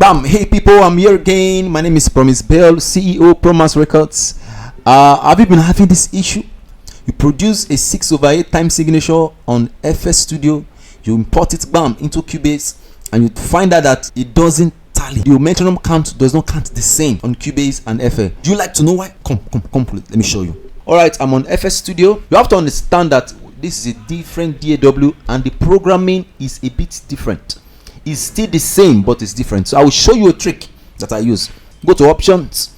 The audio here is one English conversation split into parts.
Bam! Hey people, I'm here again. My name is Promise Bell, CEO Promise Records. Have you been having this issue? You produce a 6/8 time signature on FL Studio, you import it bam into Cubase, and you find out that it doesn't tally. The metronome count does not count the same on Cubase and FL. Do you like to know why? Come, let me show you. Alright, I'm on FL Studio. You have to understand that this is a different DAW and the programming is a bit different. It's still the same, but it's different. So I will show you a trick that I use. Go to options,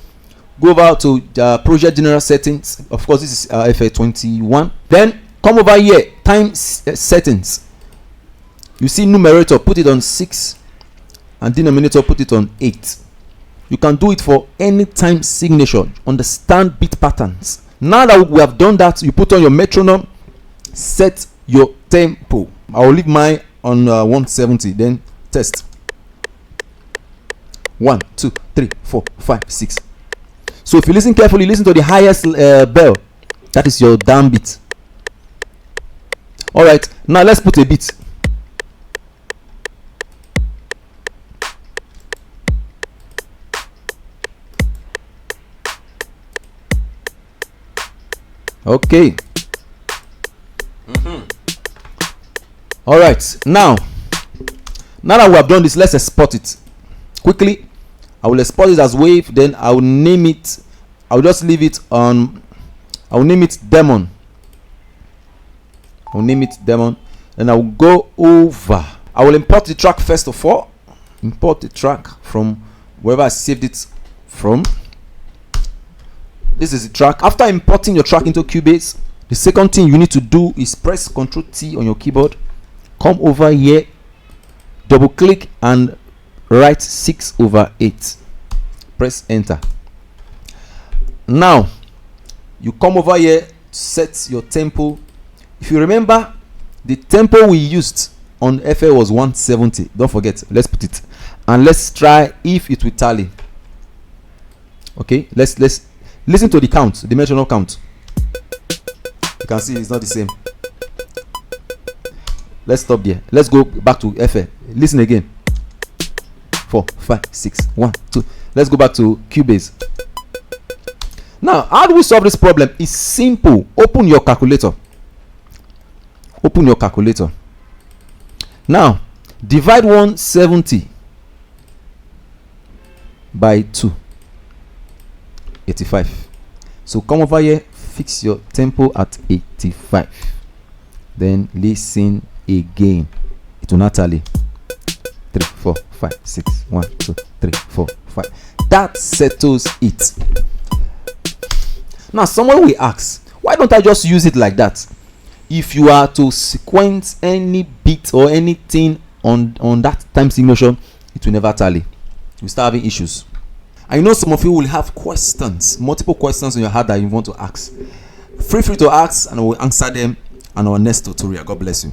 go over to the project general settings. Of course, this is FL21. Then come over here, time settings. You see numerator, put it on 6, and denominator, put it on 8. You can do it for any time signature. Understand beat patterns. Now that we have done that, you put on your metronome, set your tempo. I will leave mine on 170. Then test. 1 2 3 4 5 6. So if you listen carefully, listen to the highest bell. That is your down beat. All right, now let's put a beat. Okay. All right, now that we have done this, let's export it quickly. I will export it as wave, then I will name it. I will just leave it on. I will name it Demon. Then I will go over. I will import the track first of all. Import the track from wherever I saved it from. This is the track. After importing your track into Cubase, the second thing you need to do is press Ctrl T on your keyboard. Come over here, double click and write 6/8. Press enter. Now you come over here, set your tempo. If you remember, the tempo we used on FL was 170. Don't forget. Let's put it, and let's try if it will tally. Okay, let's listen to the count, the metronome count. You can see it's not the same. Let's stop there. Let's go back to FL. Listen again. 4 5 6 1 2. Let's go back to Cubase. Now, how do we solve this problem? It's simple. Open your calculator. Now, divide 170 by 2. 85. So come over here, fix your tempo at 85. Then listen again. It will not tally. 3 4 5 6 1 2 3 4 5. That settles it. Now someone will ask, why don't I just use it like that? If you are to sequence any beat or anything on that time signature, it will never tally. You start having issues. I know some of you will have questions, multiple questions in your heart that you want to ask. Feel free to ask and I will answer them in our next tutorial. God bless you.